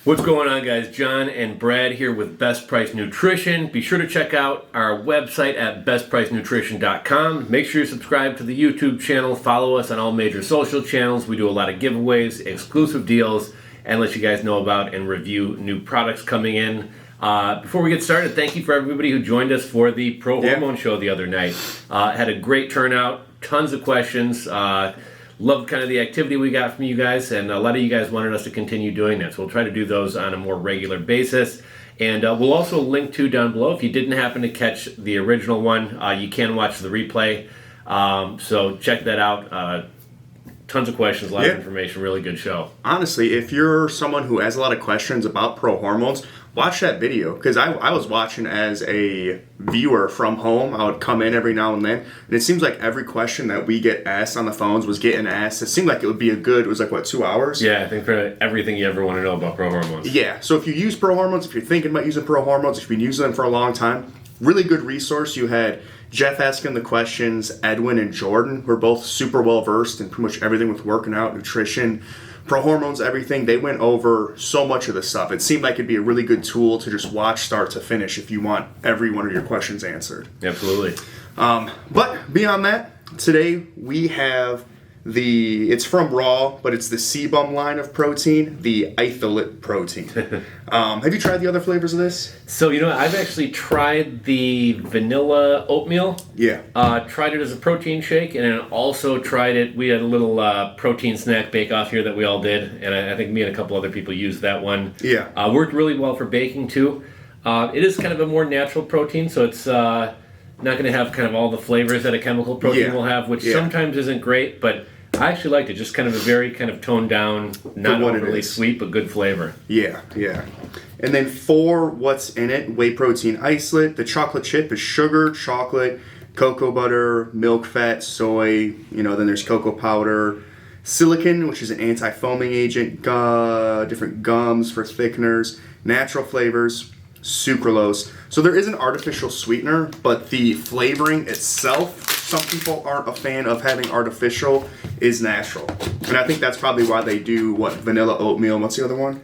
What's going on, guys? John and Brad here with Best Price Nutrition. Be sure to check out our website at BestPriceNutrition.com. Make sure you subscribe to the YouTube channel. Follow us on all major social channels. We do a lot of giveaways, exclusive deals, and let you guys know about and review new products coming in. Before we get started, thank you for everybody who joined us for the Pro Hormone Show the other night. Had a great turnout, tons of questions. Loved kind of the activity we got from you guys, and a lot of you guys wanted us to continue doing that. So we'll try to do those on a more regular basis. And we'll also link to down below. If you didn't happen to catch the original one, you can watch the replay. So check that out. Tons of questions, a lot of information, really good show. Honestly, if you're someone who has a lot of questions about pro hormones, watch that video, because I was watching as a viewer from home. I would come in every now and then, and it seems like every question that we get asked on the phones was getting asked. It seemed like it would be it was like, what, 2 hours? Yeah, I think for everything you ever want to know about pro hormones. Yeah, so if you use pro hormones, if you're thinking about using pro hormones, if you've been using them for a long time, really good resource. You had Jeff asking the questions, Edwin and Jordan, who are both super well versed in pretty much everything with working out, nutrition, pro hormones, everything. They went over so much of this stuff. It seemed like it'd be a really good tool to just watch start to finish if you want every one of your questions answered. Absolutely. But beyond that, today we have it's from Raw, but it's the CBum line of protein, the Itholate Protein. Have you tried the other flavors of this? So, I've actually tried the vanilla oatmeal. Yeah. Tried it as a protein shake, and then also tried it. We had a little protein snack bake-off here that we all did, and I think me and a couple other people used that one. Yeah. Worked really well for baking, too. It is kind of a more natural protein, so it's not going to have kind of all the flavors that a chemical protein will have, which sometimes isn't great, but I actually liked it. Just kind of a very kind of toned down, not overly sweet, but good flavor. Yeah. And then for what's in it, whey protein isolate. The chocolate chip is sugar, chocolate, cocoa butter, milk fat, soy. Then there's cocoa powder, silicon, which is an anti-foaming agent, different gums for thickeners, natural flavors, sucralose. So there is an artificial sweetener, but the flavoring itself, some people aren't a fan of having artificial, is natural. And I think that's probably why they do, vanilla oatmeal, and what's the other one?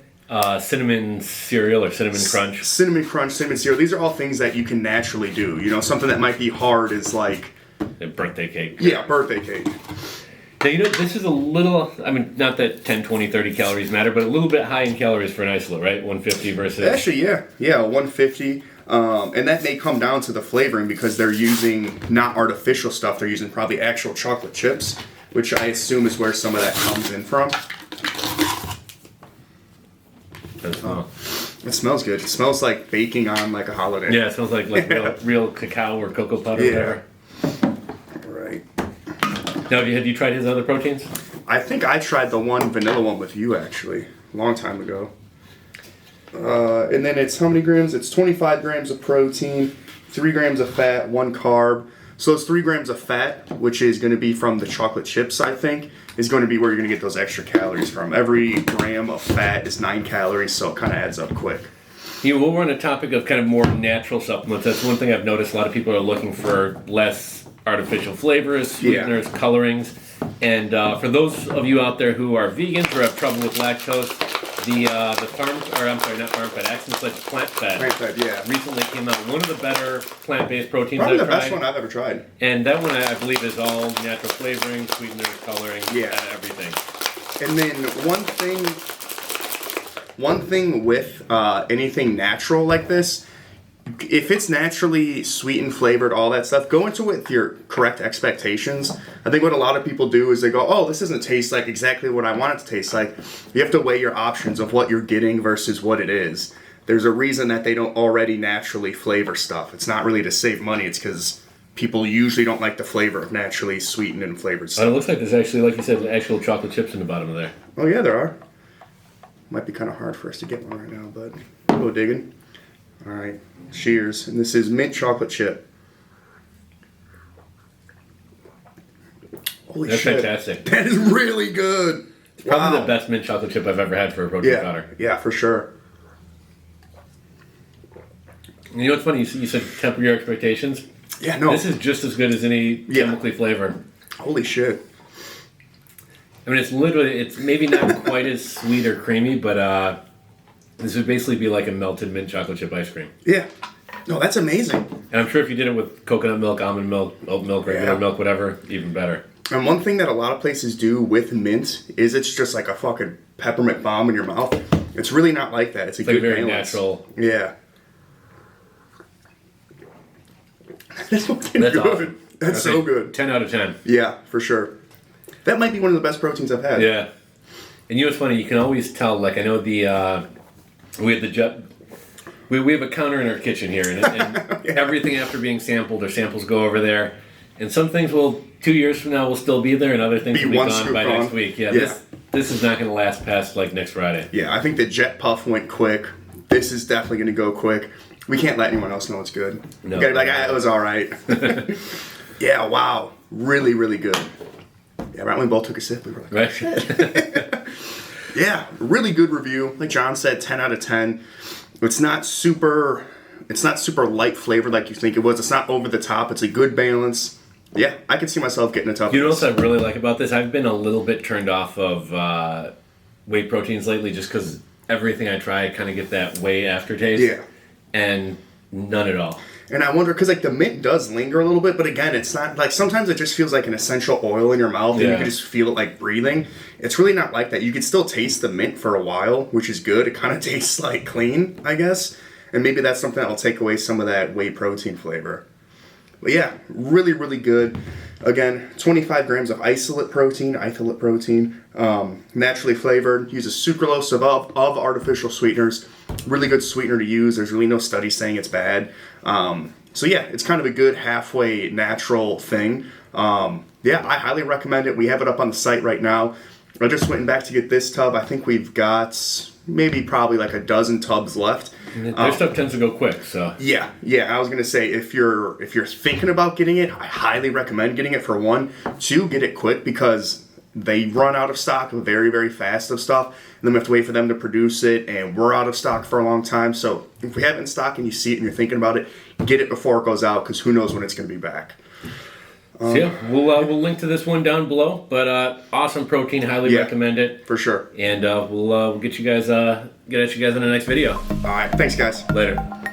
Cinnamon cereal or cinnamon crunch. Cinnamon crunch, cinnamon cereal. These are all things that you can naturally do. Something that might be hard is like a birthday cake. Yeah, birthday cake. Now, this is a little, not that 10, 20, 30 calories matter, but a little bit high in calories for an isolate, right? 150 versus... Actually, yeah, 150. And that may come down to the flavoring, because they're using not artificial stuff. They're using probably actual chocolate chips, which I assume is where some of that comes in from. It smells good. It smells like baking on like a holiday. Yeah, it smells like real cacao or cocoa powder or whatever. Right. Now, have you tried his other proteins? I think I tried the vanilla one with you, actually, a long time ago. And then it's how many grams? It's 25 grams of protein, 3 grams of fat, 1 carb. So it's 3 grams of fat, which is going to be from the chocolate chips, I think, is going to be where you're going to get those extra calories from. Every gram of fat is 9 calories, so it kind of adds up quick. While we're on the topic of kind of more natural supplements, that's one thing I've noticed. A lot of people are looking for less artificial flavors, sweeteners, colorings. And for those of you out there who are vegans or have trouble with lactose, the Action Sledge Plant Fat. Plant Fat, yeah. Recently came out. One of the better plant-based proteins Probably I've tried. Probably the best one I've ever tried. And that one, I believe, is all natural flavoring, sweeteners, coloring, everything. And then one thing with anything natural like this, if it's naturally sweetened, flavored, all that stuff, go into it with your correct expectations. I think what a lot of people do is they go, oh, this doesn't taste like exactly what I want it to taste like. You have to weigh your options of what you're getting versus what it is. There's a reason that they don't already naturally flavor stuff. It's not really to save money. It's because people usually don't like the flavor of naturally sweetened and flavored stuff. It looks like there's actually, like you said, actual chocolate chips in the bottom of there. Oh, yeah, there are. Might be kind of hard for us to get one right now, but we'll go digging. All right, cheers. And this is mint chocolate chip. Holy shit. That's fantastic. That is really good. It's probably the best mint chocolate chip I've ever had for a protein powder. Yeah, for sure. You know what's funny? You said temper your expectations. Yeah, no. This is just as good as any chemically flavored. Holy shit. I mean, it's maybe not quite as sweet or creamy, but This would basically be like a melted mint chocolate chip ice cream. Yeah. No, that's amazing. And I'm sure if you did it with coconut milk, almond milk, oat milk, regular milk, whatever, even better. And one thing that a lot of places do with mint is it's just like a fucking peppermint bomb in your mouth. It's really not like that. It's a good very balance. natural. Yeah. That's fucking That's good. awesome. That's so good. 10 out of 10. Yeah, for sure. That might be one of the best proteins I've had. Yeah. And you know what's funny? You can always tell, like, I know we have we have a counter in our kitchen here, and everything after being sampled or samples go over there. And some things 2 years from now will still be there, and other things will be gone by next week. Yeah. This is not going to last past, like, next Friday. Yeah, I think the Jet Puff went quick. This is definitely going to go quick. We can't let anyone else know it's good. No. We gotta be like, it was all right. Yeah, wow. Really, really good. Yeah, right when we both took a sip, we were like, Right? shit. Yeah, really good review. Like John said, 10 out of 10. It's not super light flavored like you think it was. It's not over the top. It's a good balance. Yeah, I can see myself getting a tough. You know what I really like about this? I've been a little bit turned off of whey proteins lately just because everything I try, I kind of get that whey aftertaste. Yeah. And none at all. And I wonder, because like the mint does linger a little bit, but again, it's not like sometimes it just feels like an essential oil in your mouth and you can just feel it like breathing. It's really not like that. You can still taste the mint for a while, which is good. It kind of tastes like clean, I guess. And maybe that's something that will take away some of that whey protein flavor. But yeah, really, really good. Again, 25 grams of Itholate Protein, naturally flavored, uses sucralose of artificial sweeteners. Really good sweetener to use. There's really no study saying it's bad. So yeah, it's kind of a good halfway natural thing. Yeah, I highly recommend it. We have it up on the site right now. I just went back to get this tub. I think we've got probably like a dozen tubs left. Their stuff tends to go quick, so. Yeah. I was gonna say if you're thinking about getting it, I highly recommend getting it for one. Two, get it quick because they run out of stock very, very fast of stuff, and then we have to wait for them to produce it, and we're out of stock for a long time. So if we have it in stock and you see it and you're thinking about it, get it before it goes out because who knows when it's gonna be back. So yeah, we'll link to this one down below. But awesome protein, highly recommend it for sure. And we'll get at you guys in the next video. All right, thanks guys. Later.